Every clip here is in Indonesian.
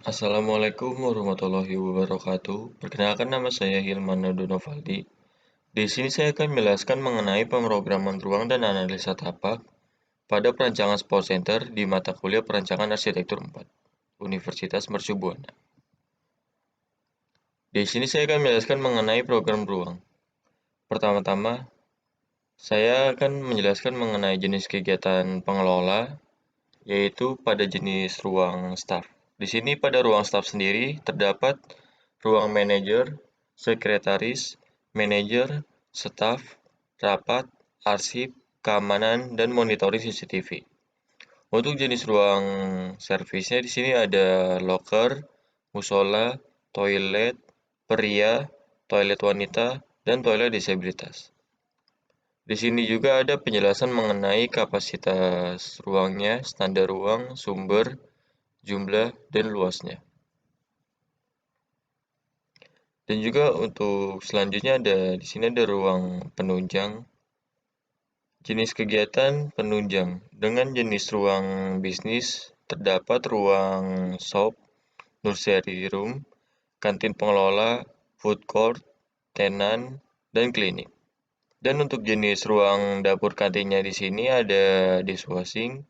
Assalamualaikum warahmatullahi wabarakatuh. Perkenalkan nama saya Hilman Donovaldi. Di sini saya akan menjelaskan mengenai pemrograman ruang dan analisa tapak pada perancangan Sport Center di mata kuliah Perancangan Arsitektur 4, Universitas Mercu Buana. Di sini saya akan menjelaskan mengenai program ruang. Pertama-tama, saya akan menjelaskan mengenai jenis kegiatan pengelola, yaitu pada jenis ruang staf. Di sini pada ruang staf sendiri terdapat ruang manajer, sekretaris, manajer, staf, rapat, arsip, keamanan, dan monitoring CCTV. Untuk jenis ruang servisnya di sini ada locker, musola, toilet pria, toilet wanita, dan toilet disabilitas. Di sini juga ada penjelasan mengenai kapasitas ruangnya, standar ruang, sumber, jumlah, dan luasnya. Dan juga untuk selanjutnya di sini ada ruang penunjang. Jenis kegiatan penunjang. Dengan jenis ruang bisnis terdapat ruang shop, nursery room, kantin pengelola, food court, tenan, dan klinik. Dan untuk jenis ruang dapur kantinnya di sini ada dishwashing,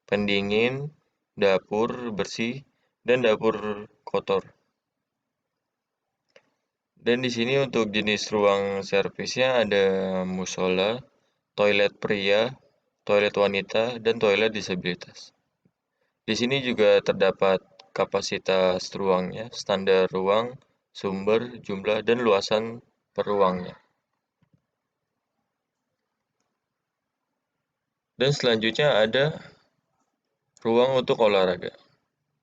pendingin, dapur bersih, dan dapur kotor. Dan di sini untuk jenis ruang servisnya ada musola, toilet pria, toilet wanita, dan toilet disabilitas. Di sini juga terdapat kapasitas ruangnya, standar ruang, sumber, jumlah, dan luasan per ruangnya. Dan selanjutnya ada ruang untuk olahraga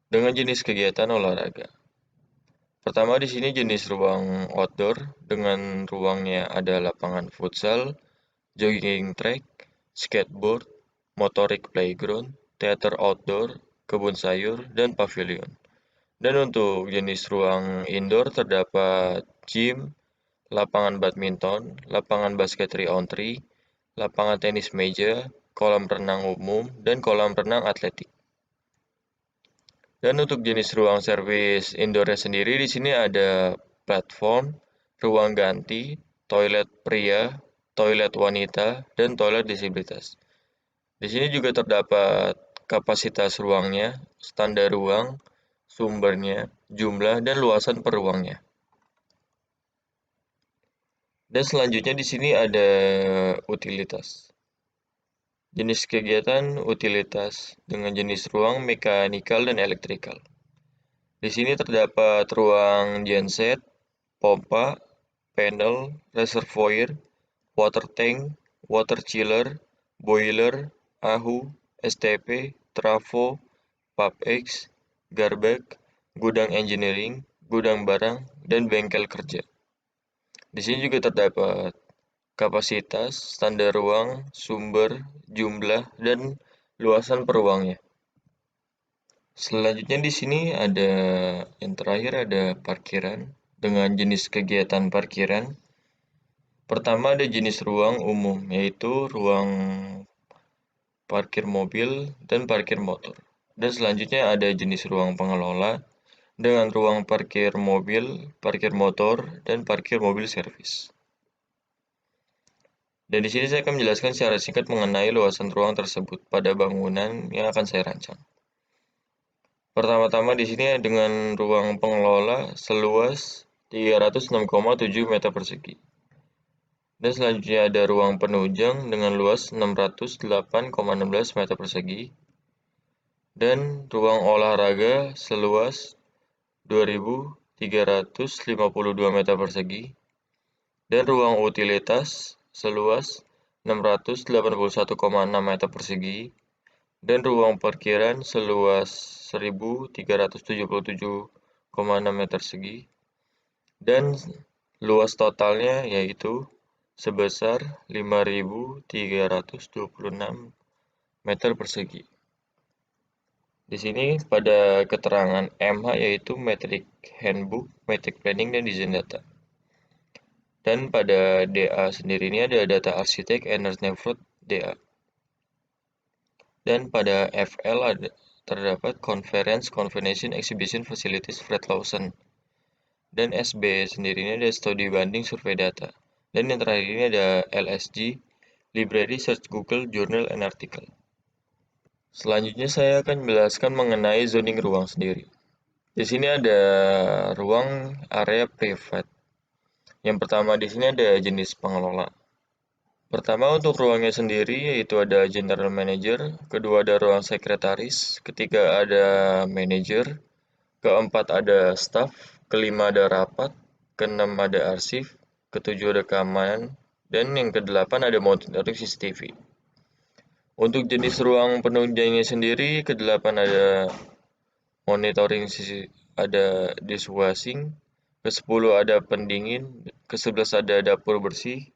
dengan jenis kegiatan olahraga. Pertama di sini jenis ruang outdoor dengan ruangnya ada lapangan futsal, jogging track, skateboard, motorik playground, teater outdoor, kebun sayur, dan pavilion. Dan untuk jenis ruang indoor terdapat gym, lapangan badminton, lapangan basket 3-on-3, lapangan tenis meja, kolam renang umum, dan kolam renang atletik. Dan untuk jenis ruang servis indoornya sendiri di sini ada platform, ruang ganti, toilet pria, toilet wanita, dan toilet disabilitas. Di sini juga terdapat kapasitas ruangnya, standar ruang, sumbernya, jumlah, dan luasan per ruangnya. Dan selanjutnya di sini ada utilitas. Jenis kegiatan utilitas dengan jenis ruang mekanikal dan elektrikal. Di sini terdapat ruang genset, pompa, panel, reservoir, water tank, water chiller, boiler, ahu, STP, trafo, PubX, garbag, gudang engineering, gudang barang, dan bengkel kerja. Di sini juga terdapat kapasitas, standar ruang, sumber, jumlah, dan luasan per ruangnya. Selanjutnya di sini ada yang terakhir ada parkiran dengan jenis kegiatan parkiran. Pertama ada jenis ruang umum yaitu ruang parkir mobil dan parkir motor. Dan selanjutnya ada jenis ruang pengelola dengan ruang parkir mobil, parkir motor, dan parkir mobil servis. Dan di sini saya akan menjelaskan secara singkat mengenai luasan ruang tersebut pada bangunan yang akan saya rancang. Pertama-tama di sini dengan ruang pengelola seluas 306,7 meter persegi. Dan selanjutnya ada ruang penunjang dengan luas 608,16 meter persegi. Dan ruang olahraga seluas 2.352 meter persegi. Dan ruang utilitas seluas 681,6 meter persegi. Dan ruang parkiran seluas 1.377,6 meter persegi. Dan luas totalnya yaitu sebesar 5.326 meter persegi. Di sini pada keterangan MH yaitu Metric Handbook, Metric Planning, dan Design Data. Dan pada DA sendiri ini ada Data Arsitek Ernst Nefrut DA. Dan pada FL ada terdapat Conference, Convention, Exhibition Facilities Fred Lawson. Dan SB sendiri ini ada studi banding survei data. Dan yang terakhir ini ada LSG, Library Search Google Journal and Article. Selanjutnya saya akan menjelaskan mengenai zoning ruang sendiri. Di sini ada ruang area private. Yang pertama di sini ada jenis pengelola. Pertama untuk ruangnya sendiri yaitu ada general manager, kedua ada ruang sekretaris, ketiga ada manager, keempat ada staff, kelima ada rapat, keenam ada arsip, ketujuh ada keamanan, dan yang kedelapan ada monitoring CCTV. Untuk jenis ruang penunjangnya sendiri, kedelapan ada monitoring ada dishwashing, ke-10 ada pendingin, ke-11 ada dapur bersih,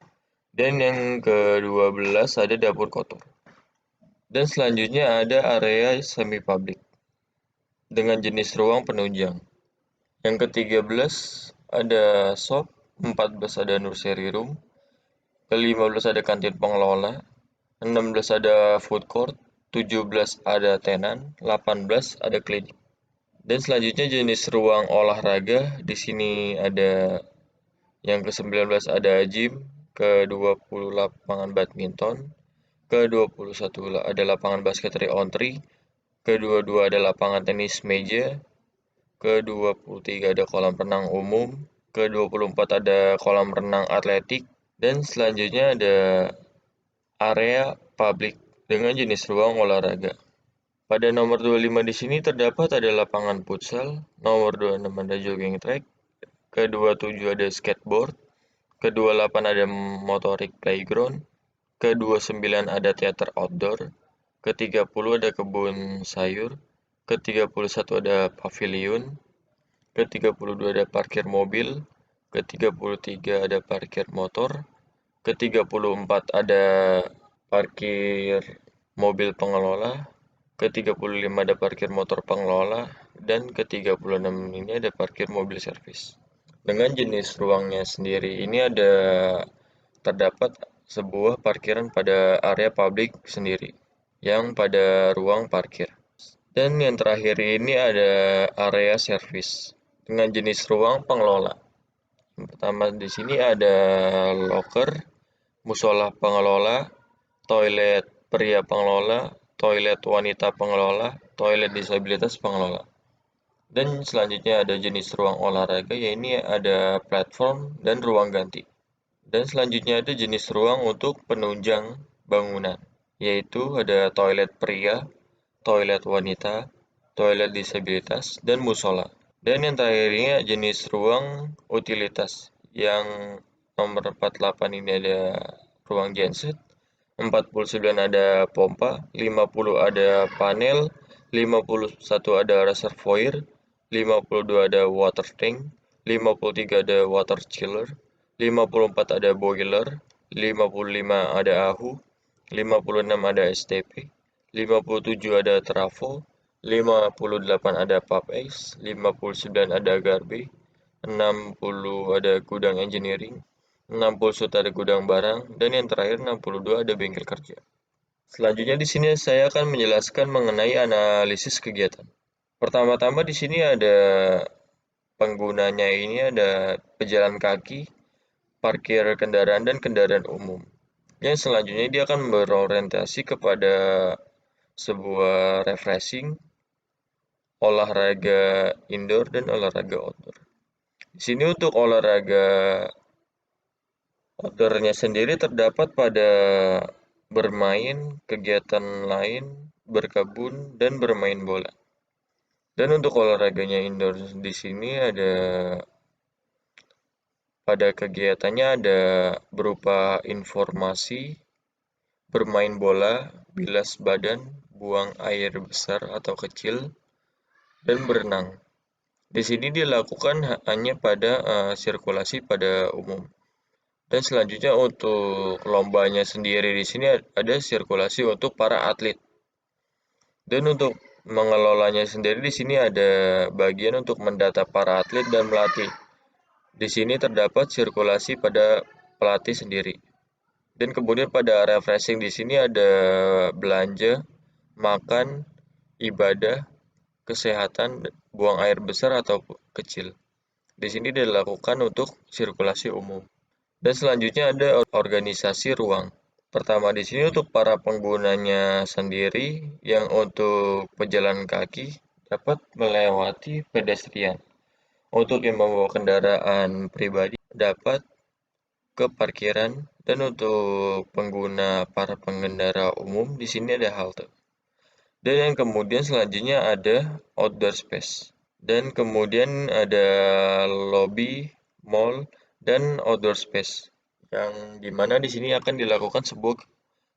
dan yang ke-12 ada dapur kotor. Dan selanjutnya ada area semi public dengan jenis ruang penunjang. Yang ke-13 ada shop, 14 ada nursery room, ke-15 ada kantin pengelola, 16 ada food court, 17 ada tenan, 18 ada klinik. Dan selanjutnya jenis ruang olahraga, di sini ada yang ke-19 ada gym, ke-20 lapangan badminton, ke-21 ada lapangan basket 3-on-3, ke-22 ada lapangan tenis meja, ke-23 ada kolam renang umum, ke-24 ada kolam renang atletik, dan selanjutnya ada area publik dengan jenis ruang olahraga. Pada nomor 25 di sini terdapat ada lapangan futsal, nomor 26 ada jogging track, ke-27 ada skateboard, ke-28 ada motorik playground, ke-29 ada teater outdoor, ke-30 ada kebun sayur, ke-31 ada pavilion, ke-32 ada parkir mobil, ke-33 ada parkir motor, ke-34 ada parkir mobil pengelola, ke-35 ada parkir motor pengelola, dan ke-36 ini ada parkir mobil servis. Dengan jenis ruangnya sendiri ini terdapat sebuah parkiran pada area publik sendiri yang pada ruang parkir. Dan yang terakhir ini ada area servis dengan jenis ruang pengelola. Yang pertama di sini ada locker, musola pengelola, toilet pria pengelola, toilet wanita pengelola, toilet disabilitas pengelola. Dan selanjutnya ada jenis ruang olahraga, yaitu ada platform dan ruang ganti. Dan selanjutnya ada jenis ruang untuk penunjang bangunan, yaitu ada toilet pria, toilet wanita, toilet disabilitas, dan musola. Dan yang terakhir ini jenis ruang utilitas, yang nomor 48 ini ada ruang genset, 49 ada pompa, 50 ada panel, 51 ada reservoir, 52 ada water tank, 53 ada water chiller, 54 ada boiler, 55 ada AHU, 56 ada STP, 57 ada trafo, 58 ada pub ice, 59 ada garbe, 60 ada gudang engineering, 61 ada gudang barang, dan yang terakhir 62 ada bengkel kerja. Selanjutnya di sini saya akan menjelaskan mengenai analisis kegiatan. Pertama-tama di sini ada penggunanya ini ada pejalan kaki, parkir kendaraan, dan kendaraan umum. Yang selanjutnya dia akan berorientasi kepada sebuah refreshing, olahraga indoor, dan olahraga outdoor. Di sini untuk olahraga outdoornya sendiri terdapat pada bermain, kegiatan lain, berkebun, dan bermain bola. Dan untuk olahraganya indoor di sini pada kegiatannya ada berupa informasi, bermain bola, bilas badan, buang air besar atau kecil, dan berenang. Di sini dilakukan hanya pada sirkulasi pada umum. Dan selanjutnya untuk lombanya sendiri di sini ada sirkulasi untuk para atlet. Dan untuk mengelolanya sendiri di sini ada bagian untuk mendata para atlet dan pelatih. Di sini terdapat sirkulasi pada pelatih sendiri. Dan kemudian pada refreshing di sini ada belanja, makan, ibadah, kesehatan, buang air besar atau kecil. Di sini dilakukan untuk sirkulasi umum. Dan selanjutnya ada organisasi ruang. Pertama di sini untuk para penggunanya sendiri yang untuk pejalan kaki dapat melewati pedestrian. Untuk yang membawa kendaraan pribadi dapat ke parkiran dan untuk para pengendara umum di sini ada halte. Dan yang kemudian selanjutnya ada outdoor space. Dan kemudian ada lobby, mall, dan outdoor space. Yang dimana di sini akan dilakukan sebuah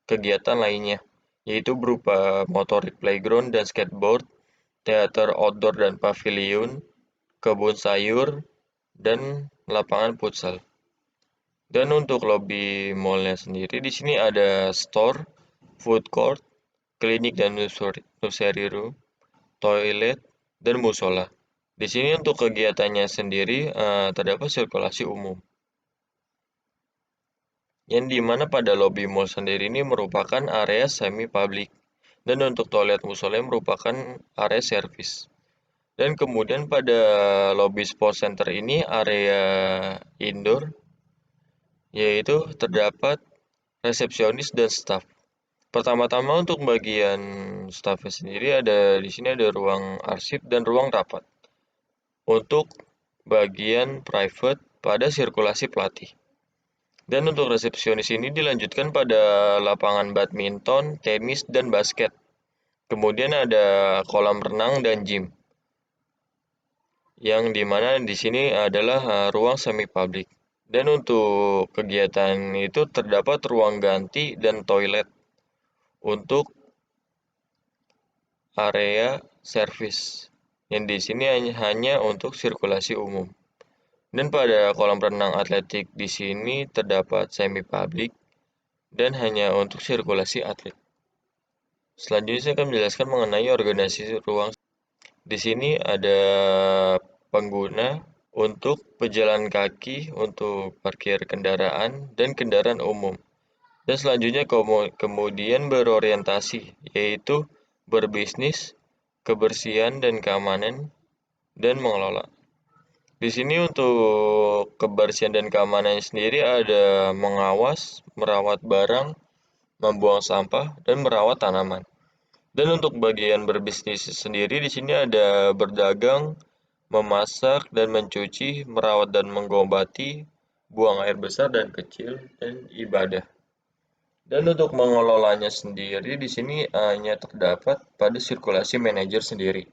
kegiatan lainnya, yaitu berupa motorik playground dan skateboard, teater outdoor dan pavilion, kebun sayur, dan lapangan futsal. Dan untuk lobby mallnya sendiri di sini ada store, food court, klinik dan nursery room, toilet, dan musola. Di sini untuk kegiatannya sendiri terdapat sirkulasi umum. Yang dimana pada lobby mall sendiri ini merupakan area semi public dan untuk toilet musola merupakan area servis. Dan kemudian pada lobby sport center ini area indoor yaitu terdapat resepsionis dan staff. Pertama-tama untuk bagian staffnya sendiri di sini ada ruang arsip dan ruang rapat. Untuk bagian private pada sirkulasi pelatih. Dan untuk resepsionis ini dilanjutkan pada lapangan badminton, tenis, dan basket. Kemudian ada kolam renang dan gym. Yang dimana di sini adalah ruang semi publik. Dan untuk kegiatan itu terdapat ruang ganti dan toilet untuk area servis. Yang di sini hanya untuk sirkulasi umum. Dan pada kolam renang atletik di sini terdapat semi publik dan hanya untuk sirkulasi atlet. Selanjutnya saya akan menjelaskan mengenai organisasi ruang. Di sini ada pengguna untuk pejalan kaki, untuk parkir kendaraan, dan kendaraan umum. Dan selanjutnya kemudian berorientasi, yaitu berbisnis, kebersihan dan keamanan, dan mengelola. Di sini untuk kebersihan dan keamanan sendiri ada mengawas, merawat barang, membuang sampah, dan merawat tanaman. Dan untuk bagian berbisnis sendiri di sini ada berdagang, memasak dan mencuci, merawat dan mengobati, buang air besar dan kecil, dan ibadah. Dan untuk mengelolanya sendiri di sini hanya terdapat pada sirkulasi manajer sendiri.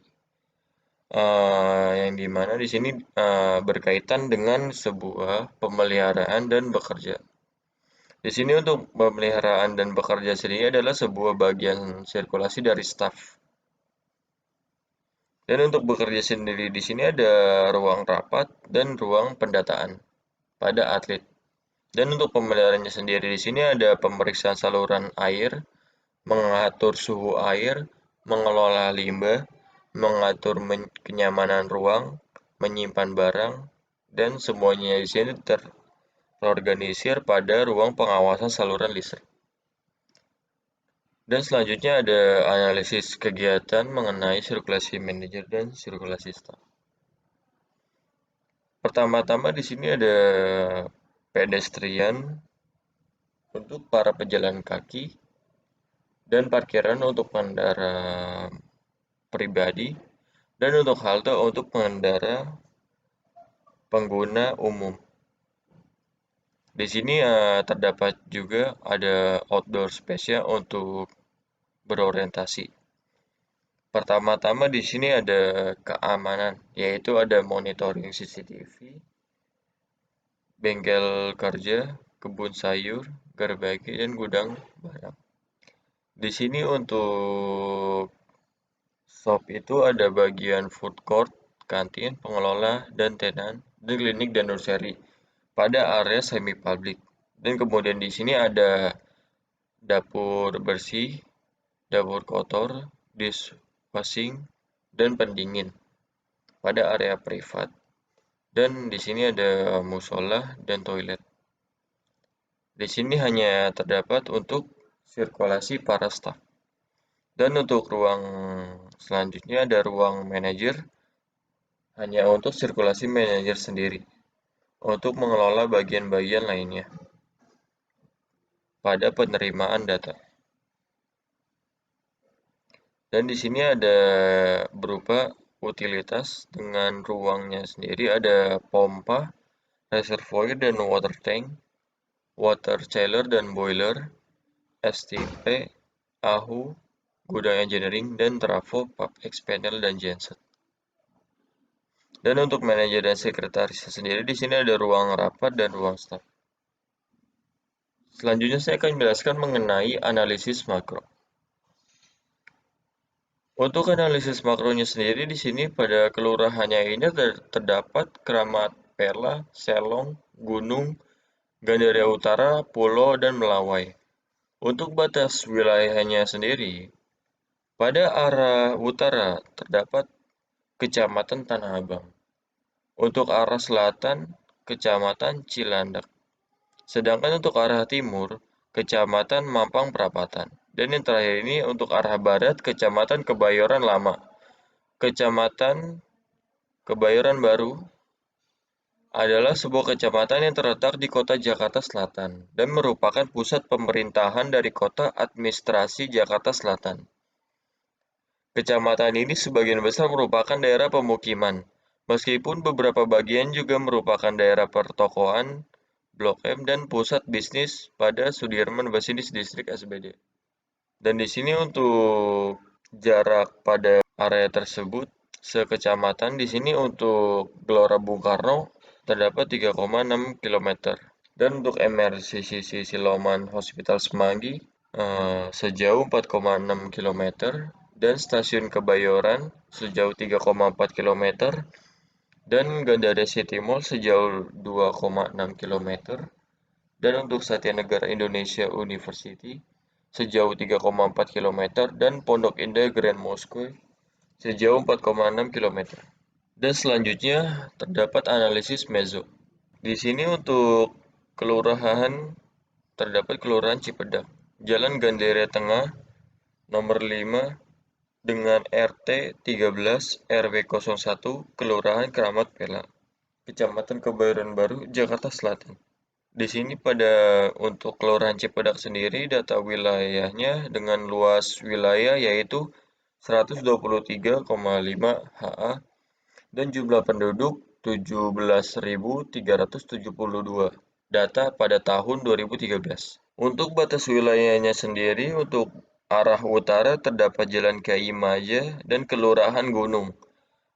Yang dimana di sini berkaitan dengan sebuah pemeliharaan dan bekerja. Di sini untuk pemeliharaan dan bekerja sendiri adalah sebuah bagian sirkulasi dari staf. Dan untuk bekerja sendiri di sini ada ruang rapat dan ruang pendataan pada atlet. Dan untuk pemeliharaannya sendiri di sini ada pemeriksaan saluran air, mengatur suhu air, mengelola limbah, mengatur kenyamanan ruang, menyimpan barang, dan semuanya di sini terorganisir pada ruang pengawasan saluran listrik. Dan selanjutnya ada analisis kegiatan mengenai sirkulasi manajer dan sirkulasi staff. Pertama-tama di sini ada pedestrian untuk para pejalan kaki dan parkiran untuk pengendara pribadi dan untuk halte untuk pengendara pengguna umum. Di sini terdapat juga ada outdoor space-nya untuk berorientasi. Pertama-tama di sini ada keamanan, yaitu ada monitoring CCTV, bengkel kerja, kebun sayur, gergaji dan gudang barang. Di sini untuk shop itu ada bagian food court, kantin, pengelola, dan tenan, dan klinik dan nursery pada area semi public. Dan kemudian di sini ada dapur bersih, dapur kotor, dishwashing, dan pendingin pada area privat. Dan di sini ada musola dan toilet. Di sini hanya terdapat untuk sirkulasi para staf. Dan untuk ruang Selanjutnya ada ruang manajer, hanya untuk sirkulasi manajer sendiri, untuk mengelola bagian-bagian lainnya pada penerimaan data. Dan di sini ada berupa utilitas dengan ruangnya sendiri, ada pompa, reservoir dan water tank, water chiller dan boiler, STP, AHU, gudang engineering, dan trafo, PubX panel, dan genset. Dan untuk manajer dan sekretaris sendiri di sini ada ruang rapat dan ruang staf. Selanjutnya saya akan menjelaskan mengenai analisis makro. Untuk analisis makronya sendiri di sini pada kelurahannya ini terdapat Keramat Perla, Selong, Gunung, Gandaria Utara, Pulau, dan Melawai. Untuk batas wilayahnya sendiri, pada arah utara terdapat Kecamatan Tanah Abang. Untuk arah selatan, Kecamatan Cilandak. Sedangkan untuk arah timur, Kecamatan Mampang Perapatan. Dan yang terakhir ini untuk arah barat, Kecamatan Kebayoran Lama. Kecamatan Kebayoran Baru adalah sebuah kecamatan yang terletak di kota Jakarta Selatan dan merupakan pusat pemerintahan dari kota administrasi Jakarta Selatan. Kecamatan ini sebagian besar merupakan daerah pemukiman, meskipun beberapa bagian juga merupakan daerah pertokoan, Blok M, dan pusat bisnis pada Sudirman Basinis Distrik SBD. Dan di sini untuk jarak pada area tersebut sekecamatan di sini untuk Gelora Bung Karno terdapat 3,6 km. Dan untuk MRCCC Siloam Hospital Semanggi sejauh 4,6 km dan Stasiun Kebayoran sejauh 3,4 km dan Gandaria City Mall sejauh 2,6 km dan untuk Satya Negara Indonesia University sejauh 3,4 km dan Pondok Indah Grand Mosque sejauh 4,6 km. Dan selanjutnya terdapat analisis meso. Di sini untuk kelurahan terdapat Kelurahan Cipedak, Jalan Gandaria Tengah, nomor 5 dengan RT 13 RW 01, Kelurahan Keramat Pela, Kecamatan Kebayoran Baru, Jakarta Selatan. Di sini pada untuk Kelurahan Cipedak sendiri data wilayahnya dengan luas wilayah yaitu 123,5 ha dan jumlah penduduk 17.372 data pada tahun 2013. Untuk batas wilayahnya sendiri untuk arah utara terdapat Jalan Kyai Maja dan Kelurahan Gunung.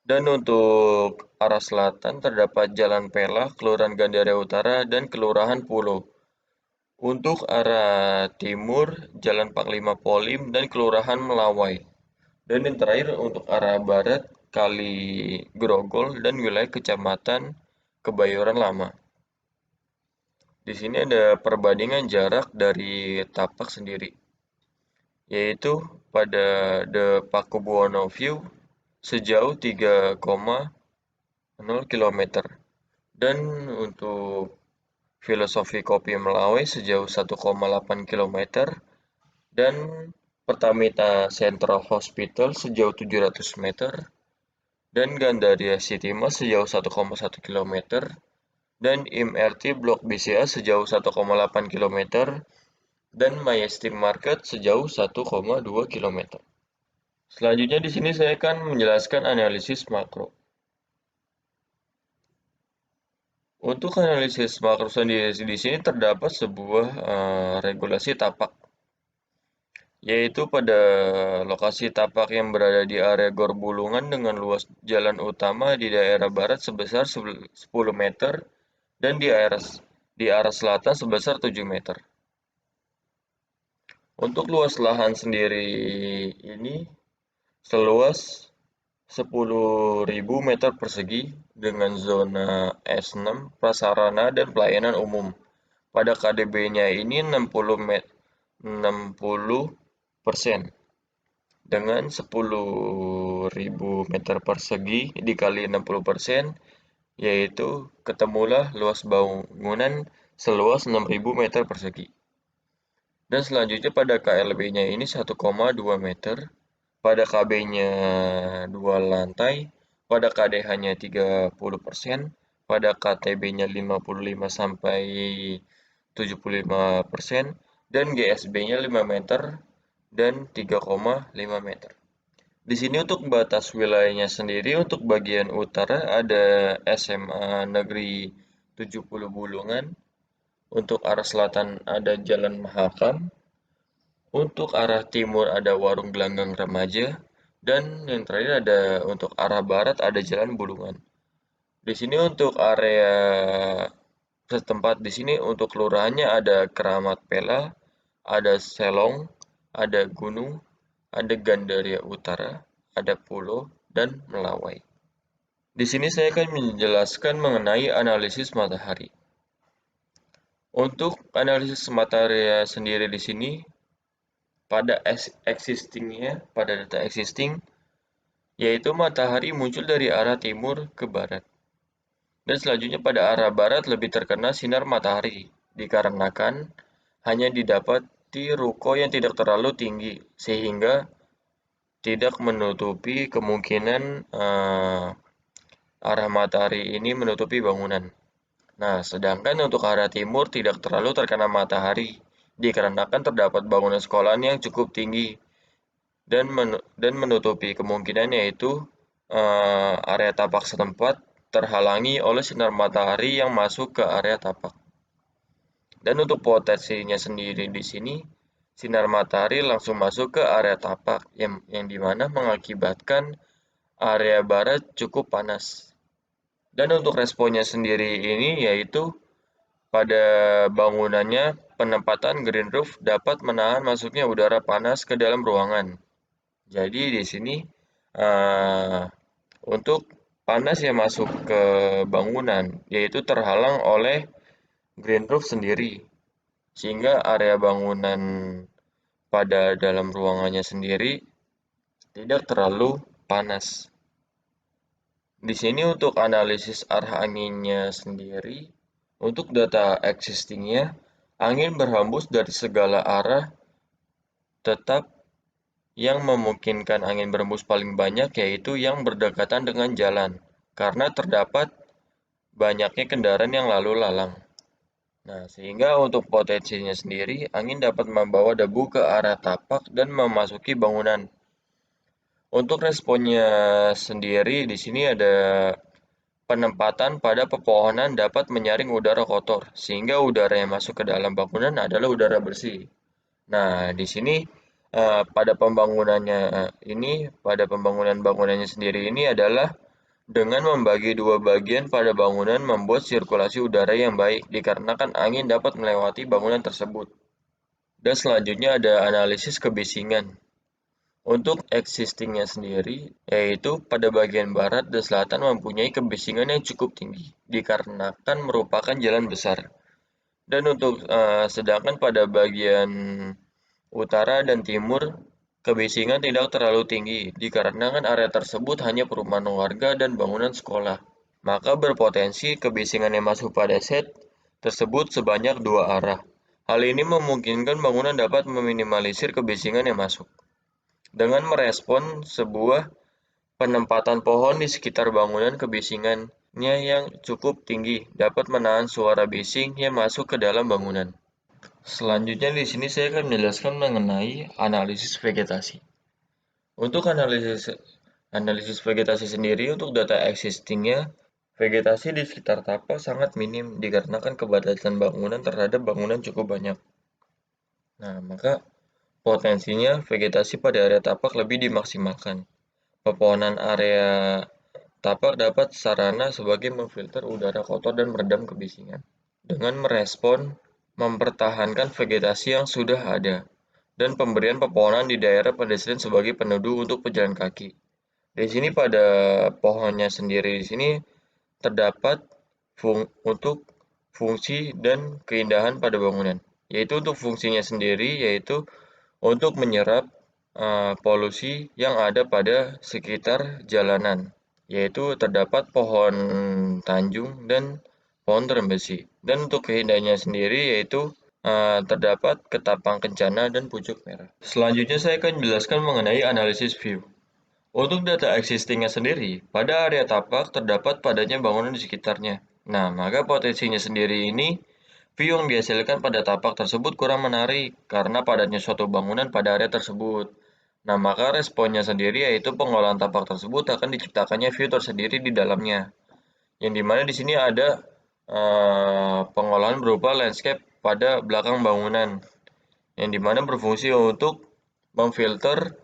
Dan untuk arah selatan terdapat Jalan Pela, Kelurahan Gandaria Utara, dan Kelurahan Pulau. Untuk arah timur, Jalan Panglima Polim dan Kelurahan Melawai. Dan yang terakhir untuk arah barat, Kali Grogol dan wilayah Kecamatan Kebayoran Lama. Di sini ada perbandingan jarak dari tapak sendiri, yaitu pada The Pakubuwono View sejauh 3,0 km dan untuk Filosofi Kopi Melawai sejauh 1,8 km dan Pertamina Central Hospital sejauh 700 meter dan Gandaria City Mall sejauh 1,1 km dan MRT Blok BCA sejauh 1,8 km dan Majestic Market sejauh 1,2 km. Selanjutnya di sini saya akan menjelaskan analisis makro. Untuk analisis makro sendiri di sini terdapat sebuah regulasi tapak, yaitu pada lokasi tapak yang berada di area Gor Bulungan dengan luas jalan utama di daerah barat sebesar 10 meter dan di arah selatan sebesar 7 meter. Untuk luas lahan sendiri ini seluas 10.000 meter persegi dengan zona S6 prasarana dan pelayanan umum. Pada KDB-nya ini 60% dengan 10.000 meter persegi dikali 60%, yaitu ketemulah luas bangunan seluas 6.000 meter persegi. Dan selanjutnya pada KLB-nya ini 1,2 meter pada KB-nya 2 lantai, pada KDH-nya 30%, pada KTB-nya 55 sampai 75%, dan GSB-nya 5 meter dan 3,5 meter. Di sini untuk batas wilayahnya sendiri untuk bagian utara ada SMA Negeri 70 Bulungan, untuk arah selatan ada Jalan Mahakam, untuk arah timur ada Warung Gelanggang Remaja, dan yang terakhir ada untuk arah barat ada Jalan Bulungan. Di sini untuk area setempat di sini untuk kelurahannya ada Keramat Pela, ada Selong, ada Gunung, ada Gandaria Utara, ada Pulo, dan Melawai. Di sini saya akan menjelaskan mengenai analisis matahari. Untuk analisis matahari sendiri di sini, pada pada data existing, yaitu matahari muncul dari arah timur ke barat. Dan selanjutnya pada arah barat lebih terkena sinar matahari, dikarenakan hanya didapati ruko yang tidak terlalu tinggi, sehingga tidak menutupi kemungkinan arah matahari ini menutupi bangunan. Nah, sedangkan untuk arah timur tidak terlalu terkena matahari, dikarenakan terdapat bangunan sekolahan yang cukup tinggi dan menutupi kemungkinan yaitu area tapak setempat terhalangi oleh sinar matahari yang masuk ke area tapak. Dan untuk potensinya sendiri di sini, sinar matahari langsung masuk ke area tapak yang dimana mengakibatkan area barat cukup panas. Dan untuk responnya sendiri ini yaitu pada bangunannya penempatan green roof dapat menahan masuknya udara panas ke dalam ruangan. Jadi di sini untuk panas yang masuk ke bangunan yaitu terhalang oleh green roof sendiri, sehingga area bangunan pada dalam ruangannya sendiri tidak terlalu panas. Di sini untuk analisis arah anginnya sendiri, untuk data existingnya, angin berhembus dari segala arah tetap yang memungkinkan angin berhembus paling banyak yaitu yang berdekatan dengan jalan, karena terdapat banyaknya kendaraan yang lalu lalang. Nah, sehingga untuk potensinya sendiri, angin dapat membawa debu ke arah tapak dan memasuki bangunan. Untuk responnya sendiri, di sini ada penempatan pada pepohonan dapat menyaring udara kotor, sehingga udara yang masuk ke dalam bangunan adalah udara bersih. Nah, di sini pada pembangunan bangunannya sendiri ini adalah dengan membagi dua bagian pada bangunan membuat sirkulasi udara yang baik, dikarenakan angin dapat melewati bangunan tersebut. Dan selanjutnya ada analisis kebisingan. Untuk existingnya sendiri, yaitu pada bagian barat dan selatan mempunyai kebisingan yang cukup tinggi, dikarenakan merupakan jalan besar. Dan untuk sedangkan pada bagian utara dan timur, kebisingan tidak terlalu tinggi, dikarenakan area tersebut hanya perumahan warga dan bangunan sekolah. Maka berpotensi kebisingan yang masuk pada set tersebut sebanyak dua arah. Hal ini memungkinkan bangunan dapat meminimalisir kebisingan yang masuk. Dengan merespon sebuah penempatan pohon di sekitar bangunan, kebisingannya yang cukup tinggi dapat menahan suara bising yang masuk ke dalam bangunan. Selanjutnya di sini saya akan menjelaskan mengenai analisis vegetasi. Untuk analisis vegetasi sendiri untuk data existingnya, vegetasi di sekitar tapak sangat minim dikarenakan kepadatan bangunan terhadap bangunan cukup banyak. Nah, maka potensinya vegetasi pada area tapak lebih dimaksimalkan. Pepohonan area tapak dapat sarana sebagai memfilter udara kotor dan meredam kebisingan. Dengan merespon mempertahankan vegetasi yang sudah ada dan pemberian pepohonan di daerah pedestrian sebagai peneduh untuk pejalan kaki. Di sini pada pohonnya sendiri di sini terdapat untuk fungsi dan keindahan pada bangunan. Yaitu untuk fungsinya sendiri yaitu untuk menyerap polusi yang ada pada sekitar jalanan. Yaitu terdapat pohon tanjung dan pohon terembesi. Dan untuk keindahannya sendiri yaitu terdapat ketapang kencana dan pucuk merah. Selanjutnya saya akan menjelaskan mengenai analisis view. Untuk data existingnya sendiri, pada area tapak terdapat padanya bangunan di sekitarnya. Nah, maka potensinya sendiri ini, view yang dihasilkan pada tapak tersebut kurang menarik karena padatnya suatu bangunan pada area tersebut. Nah, maka responnya sendiri yaitu pengolahan tapak tersebut akan diciptakannya view tersendiri di dalamnya. Yang dimana di sini ada pengolahan berupa landscape pada belakang bangunan, yang dimana berfungsi untuk memfilter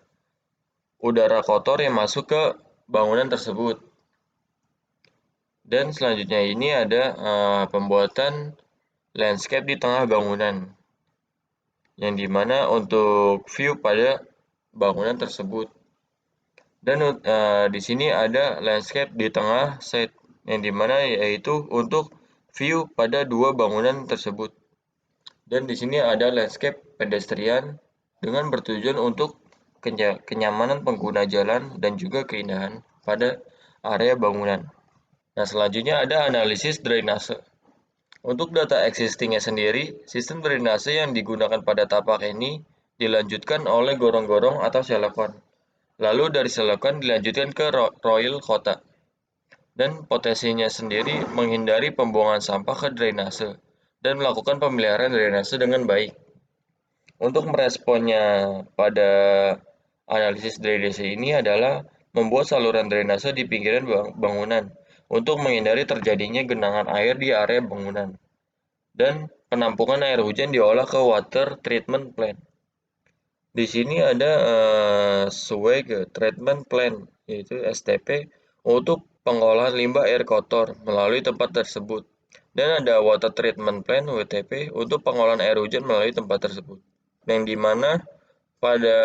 udara kotor yang masuk ke bangunan tersebut. Dan selanjutnya ini ada pembuatan landscape di tengah bangunan, yang dimana untuk view pada bangunan tersebut. Dan di sini ada landscape di tengah side, yang dimana yaitu untuk view pada dua bangunan tersebut. Dan di sini ada landscape pedestrian dengan bertujuan untuk kenyamanan pengguna jalan dan juga keindahan pada area bangunan. Nah, selanjutnya ada analisis drainase. Untuk data existingnya sendiri, sistem drainase yang digunakan pada tapak ini dilanjutkan oleh gorong-gorong atau selokan. Lalu dari selokan dilanjutkan ke roil kota. Dan potensinya sendiri menghindari pembuangan sampah ke drainase dan melakukan pemeliharaan drainase dengan baik. Untuk meresponnya pada analisis drainase ini adalah membuat saluran drainase di pinggiran bangunan untuk menghindari terjadinya genangan air di area bangunan. Dan penampungan air hujan diolah ke water treatment plant. Di sini ada sewage treatment plant, yaitu STP, untuk pengolahan limbah air kotor melalui tempat tersebut. Dan ada water treatment plant WTP untuk pengolahan air hujan melalui tempat tersebut. Yang dimana pada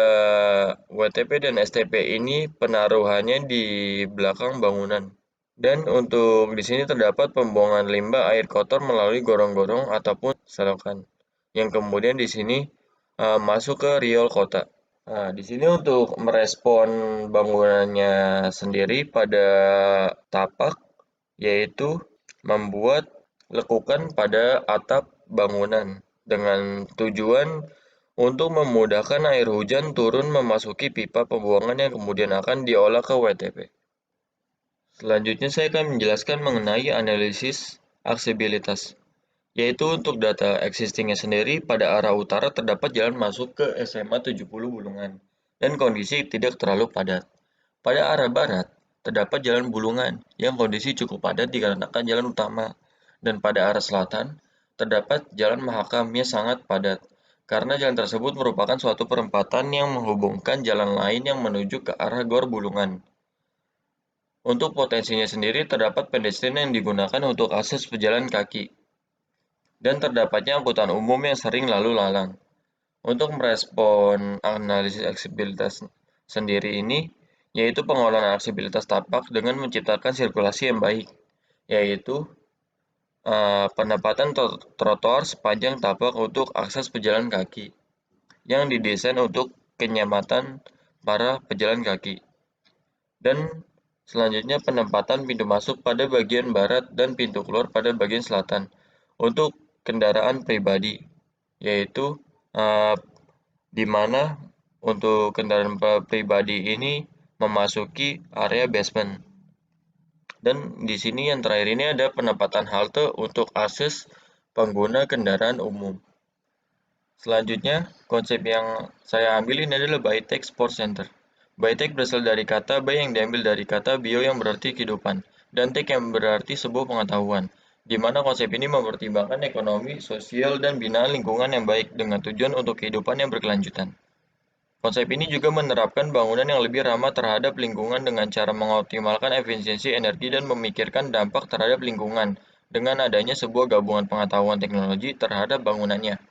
WTP dan STP ini penaruhannya di belakang bangunan. Dan untuk di sini terdapat pembuangan limbah air kotor melalui gorong-gorong ataupun selokan, yang kemudian di sini masuk ke riol kota. Nah, di sini untuk merespon bangunannya sendiri pada tapak, yaitu membuat lekukan pada atap bangunan dengan tujuan untuk memudahkan air hujan turun memasuki pipa pembuangan yang kemudian akan diolah ke WTP. Selanjutnya saya akan menjelaskan mengenai analisis aksesibilitas, yaitu untuk data existingnya sendiri pada arah utara terdapat jalan masuk ke SMA 70 Bulungan dan kondisi tidak terlalu padat. Pada arah barat terdapat jalan Bulungan yang kondisi cukup padat dikarenakan jalan utama, dan pada arah selatan terdapat jalan Mahakam yang sangat padat karena jalan tersebut merupakan suatu perempatan yang menghubungkan jalan lain yang menuju ke arah Gor Bulungan. Untuk potensinya sendiri terdapat pedestrian yang digunakan untuk akses pejalan kaki, dan terdapatnya angkutan umum yang sering lalu lalang. Untuk merespon analisis aksesibilitas sendiri ini, yaitu pengolahan aksesibilitas tapak dengan menciptakan sirkulasi yang baik, yaitu penempatan trotoar sepanjang tapak untuk akses pejalan kaki, yang didesain untuk kenyamanan para pejalan kaki. Dan selanjutnya penempatan pintu masuk pada bagian barat dan pintu keluar pada bagian selatan untuk kendaraan pribadi, yaitu di mana untuk kendaraan pribadi ini memasuki area basement. Dan di sini yang terakhir ini ada penempatan halte untuk akses pengguna kendaraan umum. Selanjutnya, konsep yang saya ambil ini adalah Biotek Sport Center. Biotek berasal dari kata Bay yang diambil dari kata bio yang berarti kehidupan, dan tek yang berarti sebuah pengetahuan, di mana konsep ini mempertimbangkan ekonomi, sosial, dan binaan lingkungan yang baik dengan tujuan untuk kehidupan yang berkelanjutan. Konsep ini juga menerapkan bangunan yang lebih ramah terhadap lingkungan dengan cara mengoptimalkan efisiensi energi dan memikirkan dampak terhadap lingkungan dengan adanya sebuah gabungan pengetahuan teknologi terhadap bangunannya.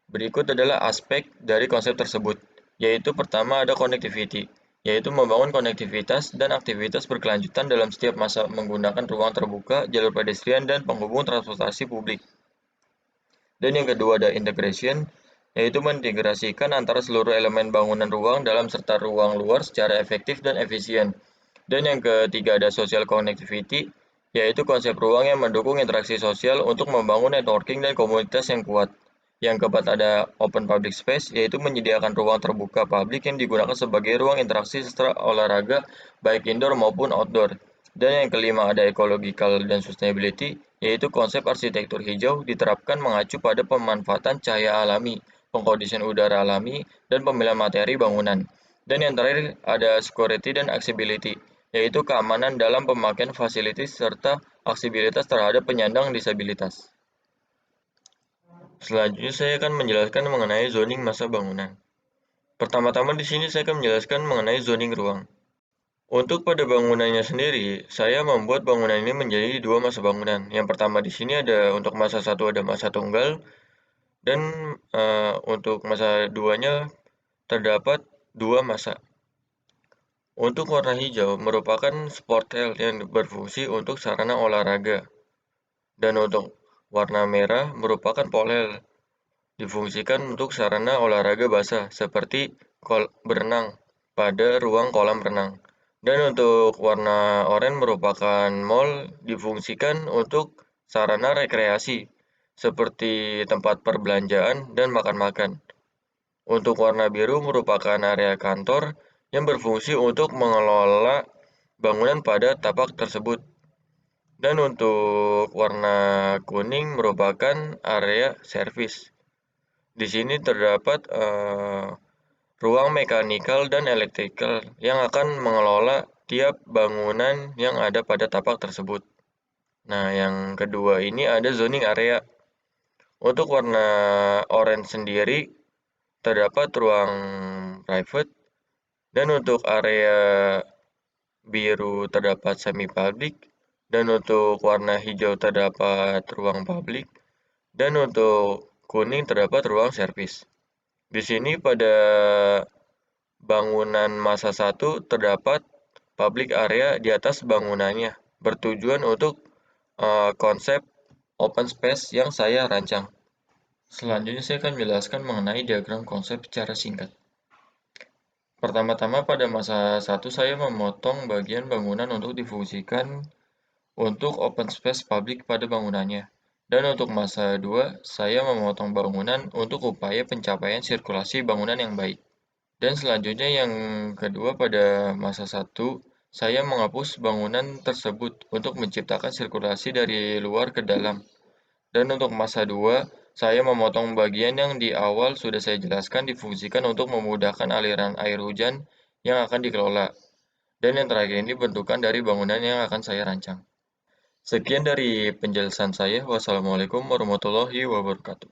Berikut adalah aspek dari konsep tersebut, yaitu pertama ada connectivity, yaitu membangun konektivitas dan aktivitas berkelanjutan dalam setiap masa menggunakan ruang terbuka, jalur pedestrian, dan penghubung transportasi publik. Dan yang kedua ada integration, yaitu mengintegrasikan antara seluruh elemen bangunan ruang dalam serta ruang luar secara efektif dan efisien. Dan yang ketiga ada social connectivity, yaitu konsep ruang yang mendukung interaksi sosial untuk membangun networking dan komunitas yang kuat. Yang keempat ada open public space, yaitu menyediakan ruang terbuka publik yang digunakan sebagai ruang interaksi serta olahraga baik indoor maupun outdoor. Dan yang kelima ada ecological dan sustainability, yaitu konsep arsitektur hijau diterapkan mengacu pada pemanfaatan cahaya alami, pengkondisian udara alami, dan pemilihan materi bangunan. Dan yang terakhir ada security dan accessibility, yaitu keamanan dalam pemakaian fasilitas serta aksesibilitas terhadap penyandang disabilitas. Selanjutnya saya akan menjelaskan mengenai zoning masa bangunan. Pertama-tama di sini saya akan menjelaskan mengenai zoning ruang. Untuk pada bangunannya sendiri, saya membuat bangunan ini menjadi dua masa bangunan. Yang pertama di sini ada untuk masa satu ada masa tunggal dan untuk masa duanya terdapat dua masa. Untuk warna hijau merupakan sport health yang berfungsi untuk sarana olahraga. Dan untuk warna merah merupakan polel, difungsikan untuk sarana olahraga basah seperti berenang pada ruang kolam renang. Dan untuk warna oranye merupakan mall, difungsikan untuk sarana rekreasi seperti tempat perbelanjaan dan makan-makan. Untuk warna biru merupakan area kantor yang berfungsi untuk mengelola bangunan pada tapak tersebut. Dan untuk warna kuning merupakan area servis. Di sini terdapat ruang mekanikal dan elektrikal yang akan mengelola tiap bangunan yang ada pada tapak tersebut. Nah, yang kedua ini ada zoning area. Untuk warna orange sendiri terdapat ruang private dan untuk area biru terdapat semi public dan untuk warna hijau terdapat ruang publik dan untuk kuning terdapat ruang servis. Di sini pada bangunan masa 1 terdapat public area di atas bangunannya, bertujuan untuk konsep open space yang saya rancang. Selanjutnya saya akan menjelaskan mengenai diagram konsep secara singkat. Pertama-tama pada masa 1 saya memotong bagian bangunan untuk difungsikan untuk open space publik pada bangunannya. Dan untuk masa 2, saya memotong bangunan untuk upaya pencapaian sirkulasi bangunan yang baik. Dan selanjutnya yang kedua pada masa 1, saya menghapus bangunan tersebut untuk menciptakan sirkulasi dari luar ke dalam. Dan untuk masa 2, saya memotong bagian yang di awal sudah saya jelaskan difungsikan untuk memudahkan aliran air hujan yang akan dikelola. Dan yang terakhir ini bentukan dari bangunan yang akan saya rancang. Sekian dari penjelasan saya. Wassalamualaikum warahmatullahi wabarakatuh.